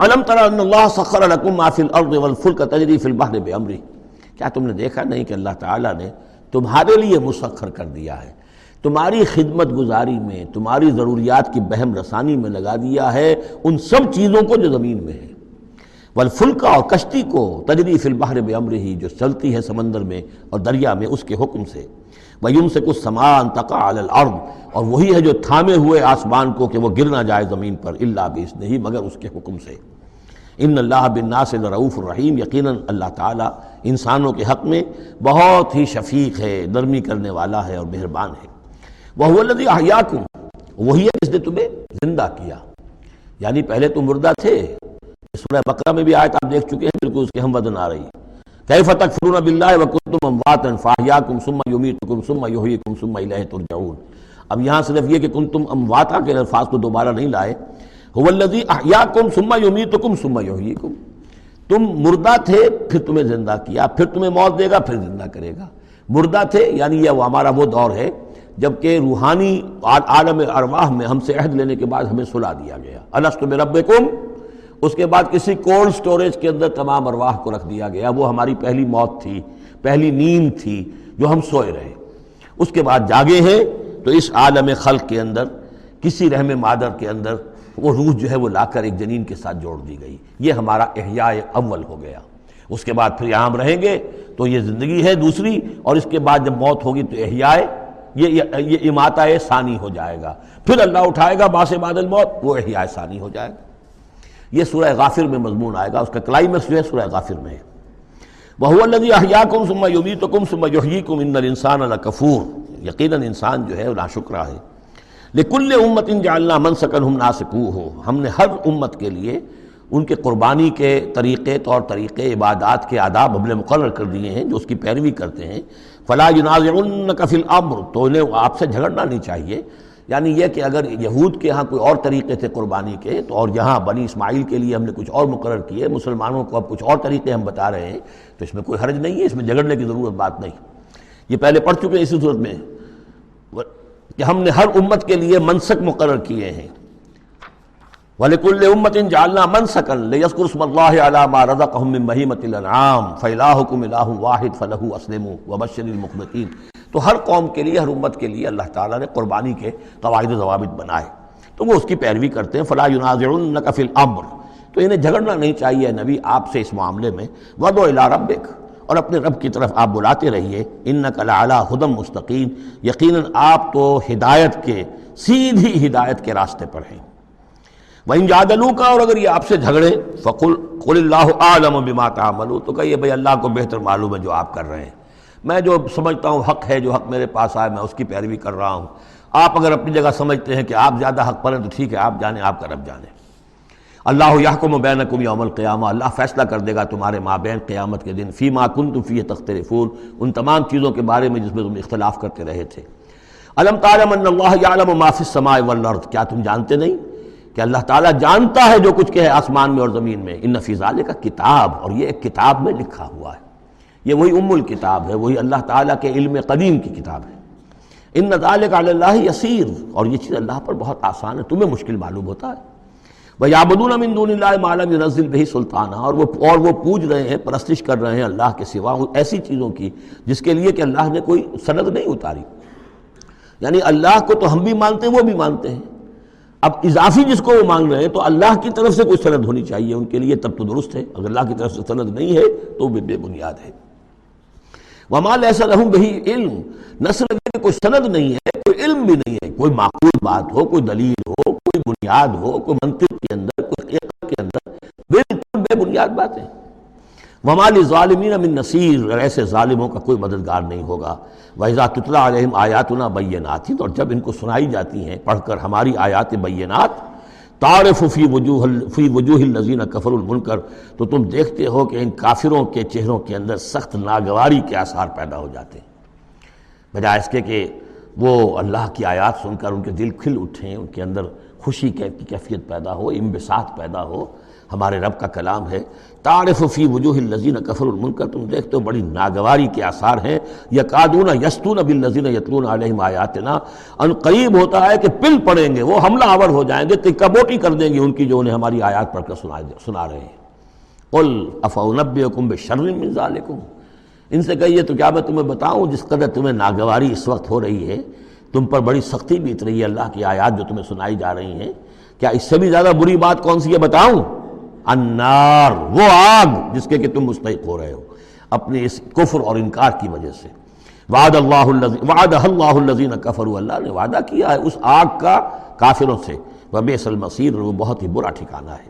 الم تر ان اللہ سخر لکم ما فی الارض والفلک تجری فی البحر بامرہ، کیا تم نے دیکھا نہیں کہ اللہ تعالیٰ نے تمہارے لیے مسخر کر دیا ہے، تمہاری خدمت گزاری میں، تمہاری ضروریات کی بہم رسانی میں لگا دیا ہے ان سب چیزوں کو جو زمین میں ہے، والفلک اور کشتی کو، تجری فی البحر بامرہ جو چلتی ہے سمندر میں اور دریا میں اس کے حکم سے، وَيُمْسِكُ السَّمَاءَ أَن تَقَعَ عَلَى الْأَرْضِ، اور وہی ہے جو تھامے ہوئے آسمان کو کہ وہ گر نہ جائے زمین پر، الا بإذنہ، مگر اس کے حکم سے۔ ان اللہ بالناس لرؤوف الرحیم، یقیناً اللہ تعالیٰ انسانوں کے حق میں بہت ہی شفیق ہے، نرمی کرنے والا ہے اور مہربان ہے۔ وَهُوَ الَّذِي أَحْيَاكُمْ، وہی ہے جس نے تمہیں زندہ کیا، یعنی پہلے تم مردہ تھے۔ سورہ بقرہ میں بھی آیت آپ دیکھ چکے ہیں، بالکل اس کے ہم وزن آ رہی ہے، کیف تکفرون باللہ وکنتم امواتا فاحیاکم ثم یمیتکم ثم یحییکم ثم الیہ ترجعون۔ اب یہاں صرف یہ کہ کنتم امواتا کے الفاظ کو دوبارہ نہیں لائے، هو الذی احیاکم ثم یمیتکم ثم یحییکم، تم مردہ تھے پھر تمہیں زندہ کیا، پھر تمہیں موت دے گا پھر زندہ کرے گا۔ مردہ تھے یعنی یہ ہمارا وہ دور ہے جبکہ روحانی عالم ارواح میں ہم سے عہد لینے کے بعد ہمیں سلا دیا گیا، الست بربکم، اس کے بعد کسی کولڈ سٹوریج کے اندر تمام ارواح کو رکھ دیا گیا، وہ ہماری پہلی موت تھی، پہلی نیند تھی جو ہم سوئے رہے۔ اس کے بعد جاگے ہیں تو اس عالم خلق کے اندر کسی رحم مادر کے اندر وہ روح جو ہے وہ لا کر ایک جنین کے ساتھ جوڑ دی گئی، یہ ہمارا احیاء اول ہو گیا۔ اس کے بعد پھر یہاں ہم رہیں گے تو یہ زندگی ہے دوسری، اور اس کے بعد جب موت ہوگی تو احیاء یہ اماتہ ثانی ہو جائے گا، پھر اللہ اٹھائے گا بعد بعد الموت، وہ احیاء ثانی ہو جائے گا۔ یہ سورہ غافر میں مضمون آئے گا، اس کا کلائمیکس جو ہے سورہ غافر میں ہے۔ وَهُوَ الَّذِي أَحْيَاكُمْ ثُمَّ يُمِيتُكُمْ ثُمَّ يُحْيِيكُمْ إِنَّ الْإِنسَانَ لَكَفُورٌ، یقیناً انسان جو ہے وہ ناشکرا ہے۔ لِكُلِّ أُمَّةٍ جَعَلْنَا مَنْسَكًا هُمْ نَاسِكُوهُ، ہم نے ہر امت کے لیے ان کے قربانی کے طریقے، طور طریقے، عبادات کے آداب ہم نے مقرر کر دیے ہیں جو اس کی پیروی کرتے ہیں۔ فَلَا يُنَازِعُنَّكَ فِي الْأَمْرِ، تو انہیں آپ سے جھگڑنا نہیں چاہیے، یعنی یہ کہ اگر یہود کے ہاں کوئی اور طریقے تھے قربانی کے تو اور یہاں بنی اسماعیل کے لیے ہم نے کچھ اور مقرر کیے، مسلمانوں کو اب کچھ اور طریقے ہم بتا رہے ہیں، تو اس میں کوئی حرج نہیں ہے، اس میں جھگڑنے کی ضرورت بات نہیں۔ یہ پہلے پڑھ چکے ہیں اسی صورت میں کہ ہم نے ہر امت کے لیے منسک مقرر کیے ہیں۔ وَلِكُلِّ أُمَّةٍ جَعَلْنَا مَنْسَكًا لِيَذْكُرُوا اسْمَ اللَّهِ عَلَىٰ مَا رَزَقَهُم مِّن بَهِيمَةِ الْأَنْعَامِ فَإِلَٰهُكُمْ إِلَٰهٌ وَاحِدٌ فَلَهُ أَسْلِمُوا وَبَشِّرِ الْمُخْبِتِينَ۔ تو ہر قوم کے لیے، ہر امت کے لیے اللہ تعالیٰ نے قربانی کے قواعد و ضوابط بنائے، تو وہ اس کی پیروی کرتے ہیں۔ فَلَا يُنَازِعُنَّكَ فِي الْأَمْرِ، تو انہیں جھگڑنا نہیں چاہیے نبی آپ سے اس معاملے میں۔ وَادْعُ إِلَىٰ رَبِّكَ، اور اپنے رب کی طرف آپ بلاتے رہیے۔ إِنَّكَ لَعَلَىٰ هُدًى مُسْتَقِيمٍ، یقیناً آپ تو ہدایت کے، سیدھی ہدایت کے راستے پر ہیں۔ وَإِن جَادَلُوكَ، اور اگر یہ آپ سے جھگڑیں، فَقُلْ اللَّهُ أَعْلَمُ بِمَا تَعْمَلُونَ، تو کہیے بھئی اللہ کو بہتر معلوم ہے جو آپ کر رہے ہیں، میں جو سمجھتا ہوں حق ہے، جو حق میرے پاس آئے میں اس کی پیروی کر رہا ہوں، آپ اگر اپنی جگہ سمجھتے ہیں کہ آپ زیادہ حق پر ہیں تو ٹھیک ہے، آپ جانیں، آپ کا رب جانے۔ اللہ یحکم بینکم یوم القیامہ، اللہ فیصلہ کر دے گا تمہارے مابین قیامت کے دن، فیما کنتم فیہ تختلفون، ان تمام چیزوں کے بارے میں جس میں تم اختلاف کرتے رہے تھے۔ الم تعلم ان اللہ یعلم ما فی السماء والارض، کیا تم جانتے نہیں کہ اللہ تعالیٰ جانتا ہے جو کچھ کہ ہے آسمان میں اور زمین میں۔ ان فی ذالک کتاب، اور یہ ایک کتاب میں لکھا ہوا ہے، یہ وہی ام الکتاب ہے، وہی اللہ تعالیٰ کے علم قدیم کی کتاب ہے۔ ان ذالک علی اللہ یسیر، اور یہ چیز اللہ پر بہت آسان ہے، تمہیں مشکل معلوم ہوتا ہے۔ وَيَعْبُدُونَ مِن دُونِ اللَّهِ مَا لَمْ يُنَزِّلْ بِهِ سُلْطَانًا، اور وہ پوج رہے ہیں، پرستش کر رہے ہیں اللہ کے سوا ایسی چیزوں کی جس کے لیے کہ اللہ نے کوئی سند نہیں اتاری۔ یعنی اللہ کو تو ہم بھی مانتے ہیں، وہ بھی مانتے ہیں، اب اضافی جس کو وہ مانگ رہے ہیں تو اللہ کی طرف سے کوئی سند ہونی چاہیے ان کے لیے، تب تو درست ہے۔ اگر اللہ کی طرف سے سند نہیں ہے تو وہ بے بنیاد ہے۔ وَمَا لَيْسَ لَهُم بِهِ عِلْمٌ، نہ صرف یہ کہ کوئی سند نہیں ہے، کوئی علم بھی نہیں ہے، کوئی معقول بات ہو، کوئی دلیل ہو، کوئی بنیاد ہو، کوئی منطق کے اندر، کوئی حقیقت کے اندر، بالکل بے بنیاد باتیں۔ وَمَا لِلظَّالِمِينَ مِن نَصِيرٍ، اور ایسے ظالموں کا کوئی مددگار نہیں ہوگا۔ وَإِذَا تُتْلَىٰ عَلَيْهِمْ آيَاتُنَا بَيِّنَاتٍ، اور جب ان کو سنائی جاتی ہیں پڑھ کر ہماری آیات بینات، تعرف فی وجوہ الذین کفروا المنکر، تو تم دیکھتے ہو کہ ان کافروں کے چہروں کے اندر سخت ناگواری کے آثار پیدا ہو جاتے ہیں، بجائے اس کے کہ وہ اللہ کی آیات سن کر ان کے دل کھل اٹھیں، ان کے اندر خوشی کی کیفیت پیدا ہو، انبساط پیدا ہو۔ ہمارے رب کا کلام ہے، تعرف فی وجوہ الذین کفروا المنکر، تم دیکھتے ہو بڑی ناگواری کے آثار ہیں، یکادون یسطون بالذین یتلون علیہم آیاتنا، ان قریب ہوتا ہے کہ پل پڑیں گے، وہ حملہ آور ہو جائیں گے کہ کبوٹی کر دیں گے ان کی جو انہیں ہماری آیات پڑھ کر سنا رہے ہیں۔ قل افانبئکم بشر من ذالکم، ان سے کہیے تو کیا میں تمہیں بتاؤں جس قدر تمہیں ناگواری اس وقت ہو رہی ہے، تم پر بڑی سختی بیت رہی ہے اللہ کی آیات جو تمہیں سنائی جا رہی ہیں، کیا اس سے بھی زیادہ بری بات کون سی ہے بتاؤں؟ النار، وہ آگ جس کے کہ تم مستحق ہو رہے ہو اپنے اس کفر اور انکار کی وجہ سے۔ وعدہ اللہ الذین کفروا، اللہ نے وعدہ کیا ہے اس آگ کا کافروں سے، وبئس المصیر، وہ بہت ہی برا ٹھکانہ ہے۔